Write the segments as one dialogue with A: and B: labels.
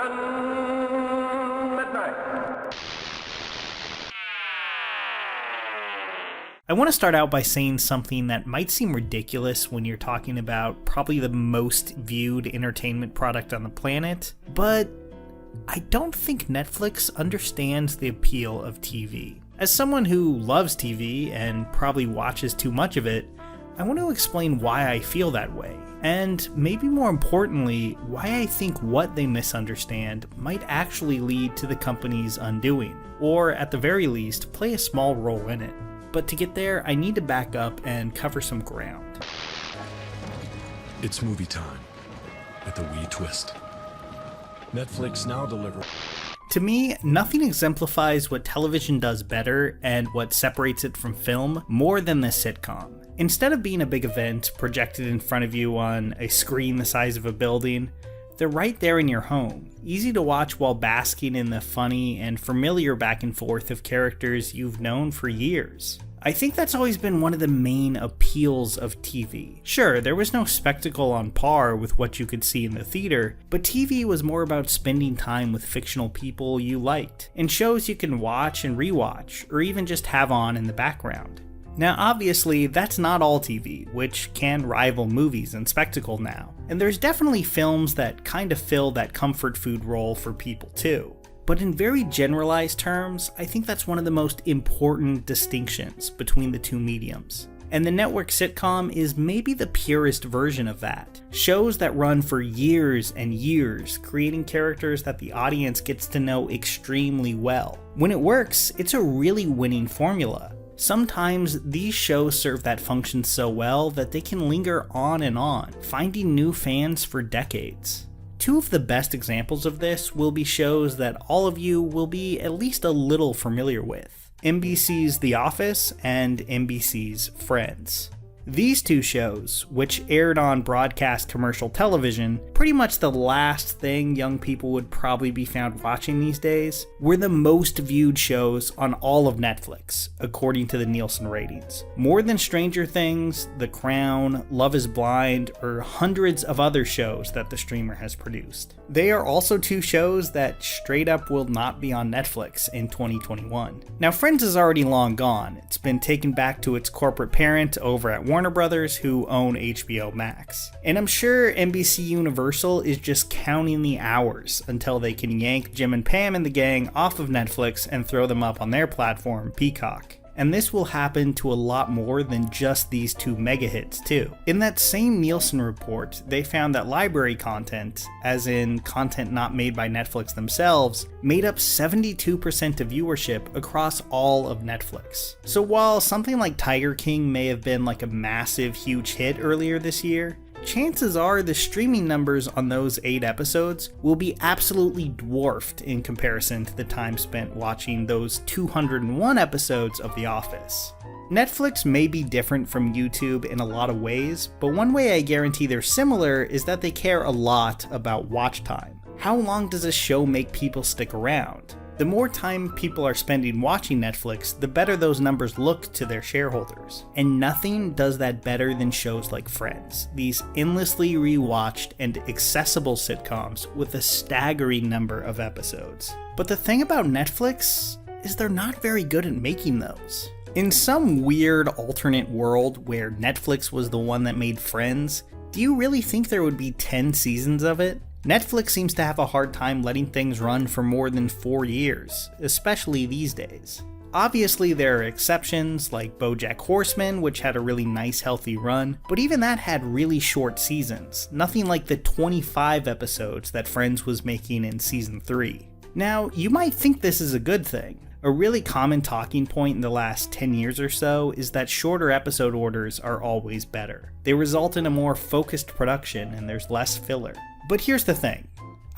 A: Captain Midnight.
B: I want to start out by saying something that might seem ridiculous when you're talking about probably the most viewed entertainment product on the planet, but I don't think Netflix understands the appeal of TV. As someone who loves TV and probably watches too much of it, I want to explain why I feel that way, and maybe more importantly, why I think what they misunderstand might actually lead to the company's undoing, or at the very least, play a small role in it. But to get there, I need to back up and cover some ground.
C: It's movie time with a wee twist. Netflix now delivers.
B: To me, nothing exemplifies what television does better and what separates it from film more than this sitcom. Instead of being a big event projected in front of you on a screen the size of a building, they're right there in your home, easy to watch while basking in the funny and familiar back and forth of characters you've known for years. I think that's always been one of the main appeals of TV. Sure, there was no spectacle on par with what you could see in the theater, but TV was more about spending time with fictional people you liked, and shows you can watch and rewatch, or even just have on in the background. Now obviously, that's not all TV, which can rival movies in spectacle now, and there's definitely films that kind of fill that comfort food role for people too. But in very generalized terms, I think that's one of the most important distinctions between the two mediums. And the network sitcom is maybe the purest version of that. Shows that run for years and years, creating characters that the audience gets to know extremely well. When it works, it's a really winning formula. Sometimes these shows serve that function so well that they can linger on, finding new fans for decades. Two of the best examples of this will be shows that all of you will be at least a little familiar with: NBC's The Office and NBC's Friends. These two shows, which aired on broadcast commercial television, pretty much the last thing young people would probably be found watching these days, were the most viewed shows on all of Netflix, according to the Nielsen ratings. More than Stranger Things, The Crown, Love is Blind, or hundreds of other shows that the streamer has produced. They are also two shows that straight up will not be on Netflix in 2021. Now, Friends is already long gone. It's been taken back to its corporate parent over at Warner Brothers, who own HBO Max. And I'm sure NBC Universal is just counting the hours until they can yank Jim and Pam and the gang off of Netflix and throw them up on their platform, Peacock. And this will happen to a lot more than just these two mega hits too. In that same Nielsen report, they found that library content, as in content not made by Netflix themselves, made up 72% of viewership across all of Netflix. So while something like Tiger King may have been like a massive, huge hit earlier this year, chances are the streaming numbers on those 8 episodes will be absolutely dwarfed in comparison to the time spent watching those 201 episodes of The Office. Netflix may be different from YouTube in a lot of ways, but one way I guarantee they're similar is that they care a lot about watch time. How long does a show make people stick around? The more time people are spending watching Netflix, the better those numbers look to their shareholders. And nothing does that better than shows like Friends, these endlessly rewatched and accessible sitcoms with a staggering number of episodes. But the thing about Netflix is they're not very good at making those. In some weird alternate world where Netflix was the one that made Friends, do you really think there would be 10 seasons of it? Netflix seems to have a hard time letting things run for more than 4 years, especially these days. Obviously there are exceptions like BoJack Horseman, which had a really nice healthy run, but even that had really short seasons, nothing like the 25 episodes that Friends was making in season 3. Now, you might think this is a good thing. A really common talking point in the last 10 years or so is that shorter episode orders are always better. They result in a more focused production and there's less filler. But here's the thing,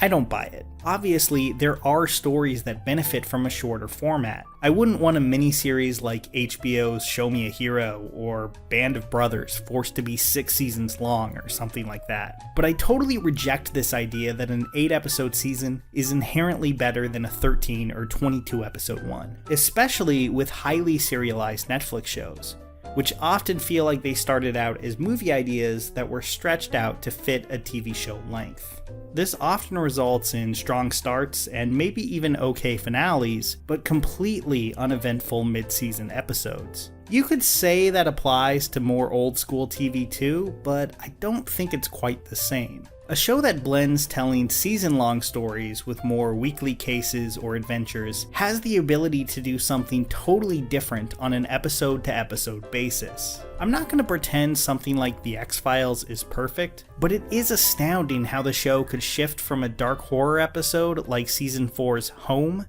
B: I don't buy it. Obviously, there are stories that benefit from a shorter format. I wouldn't want a miniseries like HBO's Show Me a Hero or Band of Brothers forced to be 6 seasons long or something like that. But I totally reject this idea that an 8-episode season is inherently better than a 13 or 22 episode one, especially with highly serialized Netflix shows. which often feel like they started out as movie ideas that were stretched out to fit a TV show length. This often results in strong starts and maybe even okay finales, but completely uneventful mid-season episodes. You could say that applies to more old school TV too, but I don't think it's quite the same. A show that blends telling season-long stories with more weekly cases or adventures has the ability to do something totally different on an episode-to-episode basis. I'm not going to pretend something like The X-Files is perfect, but it is astounding how the show could shift from a dark horror episode like Season 4's Home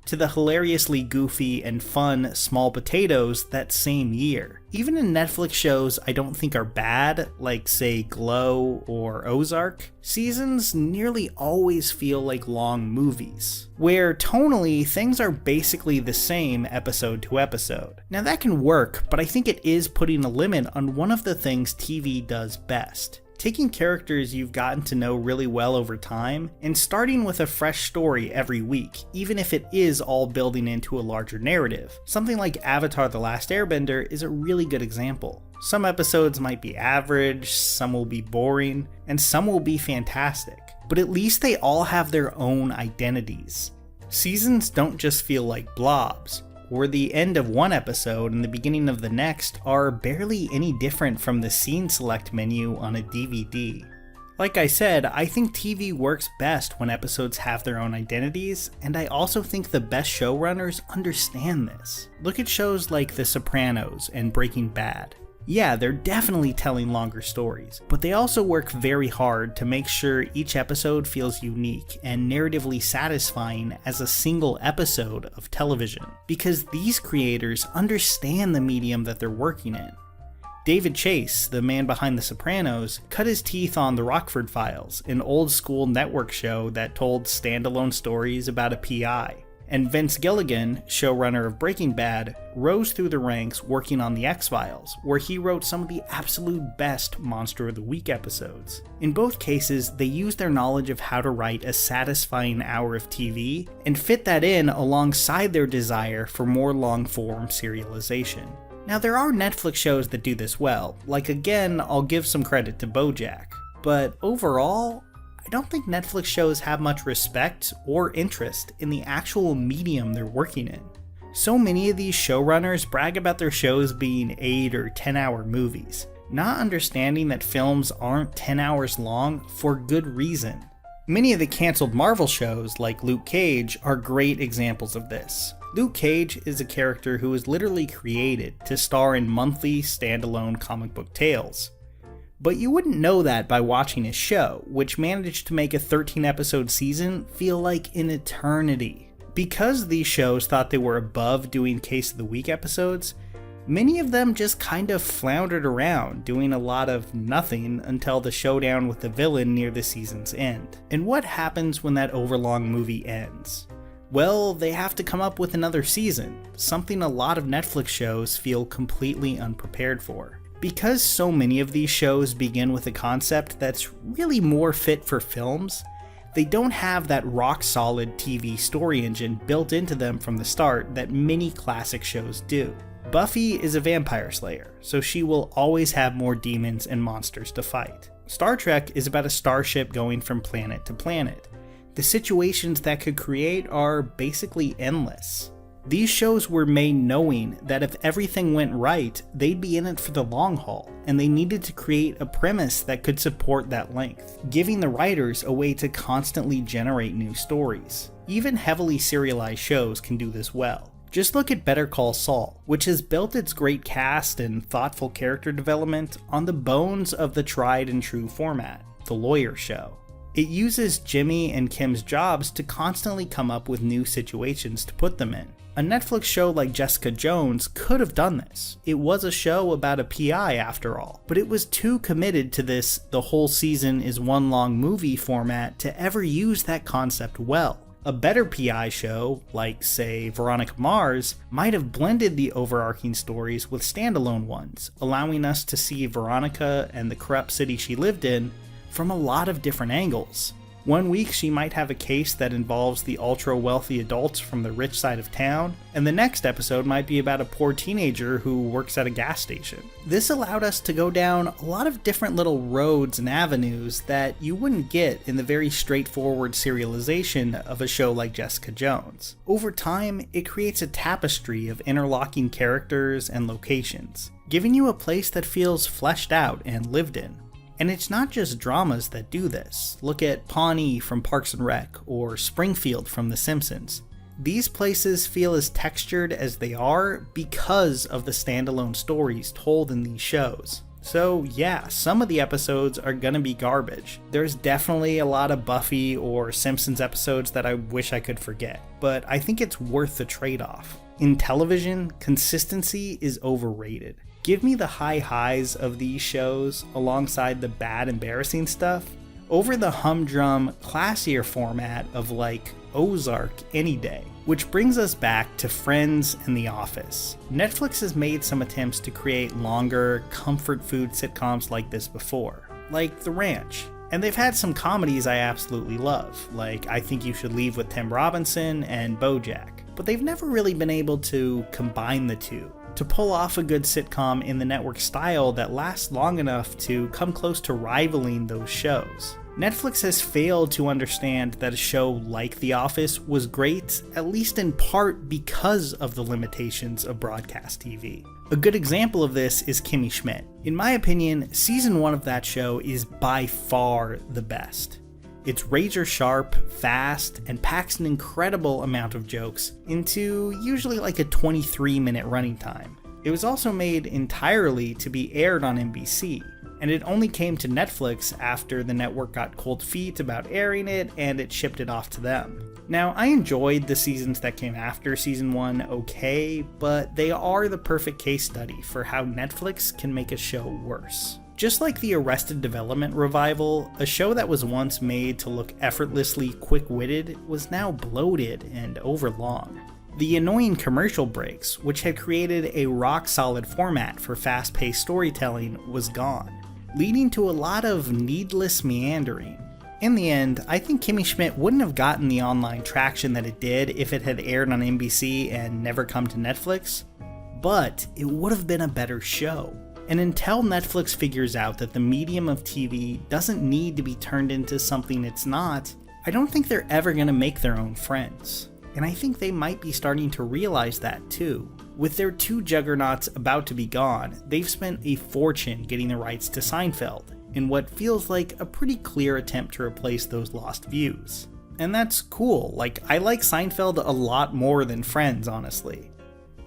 B: to the hilariously goofy and fun Small Potatoes that same year. Even in Netflix shows I don't think are bad, like say Glow or Ozark, seasons nearly always feel like long movies, where tonally things are basically the same episode to episode. Now that can work, but I think it is putting a limit on one of the things TV does best. Taking characters you've gotten to know really well over time, and starting with a fresh story every week, even if it is all building into a larger narrative. Something like Avatar: The Last Airbender is a really good example. Some episodes might be average, some will be boring, and some will be fantastic, but at least they all have their own identities. Seasons don't just feel like blobs, where the end of one episode and the beginning of the next are barely any different from the scene select menu on a DVD. Like I said, I think TV works best when episodes have their own identities, and I also think the best showrunners understand this. Look at shows like The Sopranos and Breaking Bad. Yeah, they're definitely telling longer stories, but they also work very hard to make sure each episode feels unique and narratively satisfying as a single episode of television, because these creators understand the medium that they're working in. David Chase, the man behind The Sopranos, cut his teeth on The Rockford Files, an old-school network show that told standalone stories about a PI. And Vince Gilligan, showrunner of Breaking Bad, rose through the ranks working on The X-Files, where he wrote some of the absolute best Monster of the Week episodes. In both cases, they used their knowledge of how to write a satisfying hour of TV, and fit that in alongside their desire for more long-form serialization. Now there are Netflix shows that do this well, like again, I'll give some credit to BoJack, but overall, I don't think Netflix shows have much respect or interest in the actual medium they're working in. So many of these showrunners brag about their shows being 8 or 10-hour movies, not understanding that films aren't 10 hours long for good reason. Many of the cancelled Marvel shows, like Luke Cage, are great examples of this. Luke Cage is a character who was literally created to star in monthly, standalone comic book tales. But you wouldn't know that by watching his show, which managed to make a 13-episode season feel like an eternity. Because these shows thought they were above doing Case of the Week episodes, many of them just kind of floundered around, doing a lot of nothing until the showdown with the villain near the season's end. And what happens when that overlong movie ends? Well, they have to come up with another season, something a lot of Netflix shows feel completely unprepared for. Because so many of these shows begin with a concept that's really more fit for films, they don't have that rock-solid TV story engine built into them from the start that many classic shows do. Buffy is a vampire slayer, so she will always have more demons and monsters to fight. Star Trek is about a starship going from planet to planet. The situations that could create are basically endless. These shows were made knowing that if everything went right, they'd be in it for the long haul, and they needed to create a premise that could support that length, giving the writers a way to constantly generate new stories. Even heavily serialized shows can do this well. Just look at Better Call Saul, which has built its great cast and thoughtful character development on the bones of the tried and true format, the lawyer show. It uses Jimmy and Kim's jobs to constantly come up with new situations to put them in. A Netflix show like Jessica Jones could have done this. It was a show about a PI after all, but it was too committed to this the whole season is one long movie format to ever use that concept well. A better PI show, like say Veronica Mars, might have blended the overarching stories with standalone ones, allowing us to see Veronica and the corrupt city she lived in from a lot of different angles. One week she might have a case that involves the ultra-wealthy adults from the rich side of town, and the next episode might be about a poor teenager who works at a gas station. This allowed us to go down a lot of different little roads and avenues that you wouldn't get in the very straightforward serialization of a show like Jessica Jones. Over time, it creates a tapestry of interlocking characters and locations, giving you a place that feels fleshed out and lived in. And it's not just dramas that do this. Look at Pawnee from Parks and Rec, or Springfield from The Simpsons. These places feel as textured as they are because of the standalone stories told in these shows. So yeah, some of the episodes are gonna be garbage. There's definitely a lot of Buffy or Simpsons episodes that I wish I could forget, but I think it's worth the trade-off. In television, consistency is overrated. Give me the high highs of these shows alongside the bad, embarrassing stuff over the humdrum, classier format of like Ozark any day. Which brings us back to Friends and The Office. Netflix has made some attempts to create longer, comfort food sitcoms like this before, like The Ranch. And they've had some comedies I absolutely love, like I Think You Should Leave with Tim Robinson and BoJack. But they've never really been able to combine the two, to pull off a good sitcom in the network style that lasts long enough to come close to rivaling those shows. Netflix has failed to understand that a show like The Office was great, at least in part because of the limitations of broadcast TV. A good example of this is Kimmy Schmidt. In my opinion, season 1 of that show is by far the best. It's razor sharp, fast, and packs an incredible amount of jokes into usually like a 23-minute running time. It was also made entirely to be aired on NBC, and it only came to Netflix after the network got cold feet about airing it and it shipped it off to them. Now, I enjoyed the seasons that came after season 1 okay, but they are the perfect case study for how Netflix can make a show worse. Just like the Arrested Development revival, a show that was once made to look effortlessly quick-witted was now bloated and overlong. The annoying commercial breaks, which had created a rock-solid format for fast-paced storytelling, was gone, leading to a lot of needless meandering. In the end, I think Kimmy Schmidt wouldn't have gotten the online traction that it did if it had aired on NBC and never come to Netflix, but it would have been a better show. And until Netflix figures out that the medium of TV doesn't need to be turned into something it's not, I don't think they're ever going to make their own Friends. And I think they might be starting to realize that too. With their two juggernauts about to be gone, they've spent a fortune getting the rights to Seinfeld, in what feels like a pretty clear attempt to replace those lost views. And that's cool, I like Seinfeld a lot more than Friends, honestly.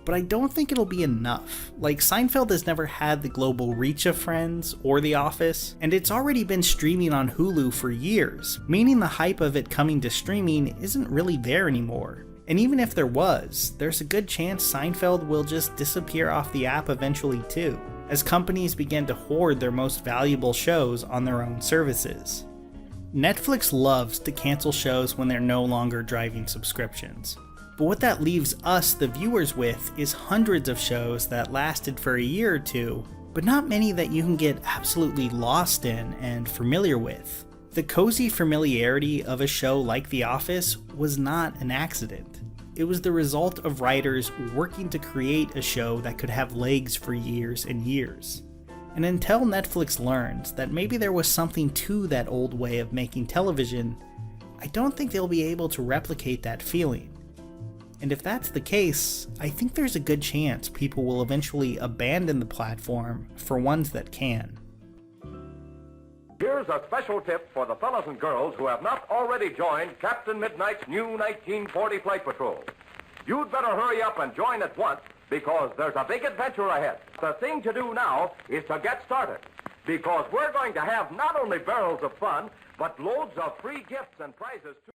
B: But I don't think it'll be enough. Seinfeld has never had the global reach of Friends or The Office, and it's already been streaming on Hulu for years, meaning the hype of it coming to streaming isn't really there anymore. And even if there was, there's a good chance Seinfeld will just disappear off the app eventually too, as companies begin to hoard their most valuable shows on their own services. Netflix loves to cancel shows when they're no longer driving subscriptions. But what that leaves us, the viewers, with is hundreds of shows that lasted for a year or two, but not many that you can get absolutely lost in and familiar with. The cozy familiarity of a show like The Office was not an accident. It was the result of writers working to create a show that could have legs for years and years. And until Netflix learns that maybe there was something to that old way of making television, I don't think they'll be able to replicate that feeling. And if that's the case, I think there's a good chance people will eventually abandon the platform for ones that can.
A: Here's a special tip for the fellas and girls who have not already joined Captain Midnight's new 1940 Flight Patrol. You'd better hurry up and join at once, because there's a big adventure ahead. The thing to do now is to get started, because we're going to have not only barrels of fun, but loads of free gifts and prizes too.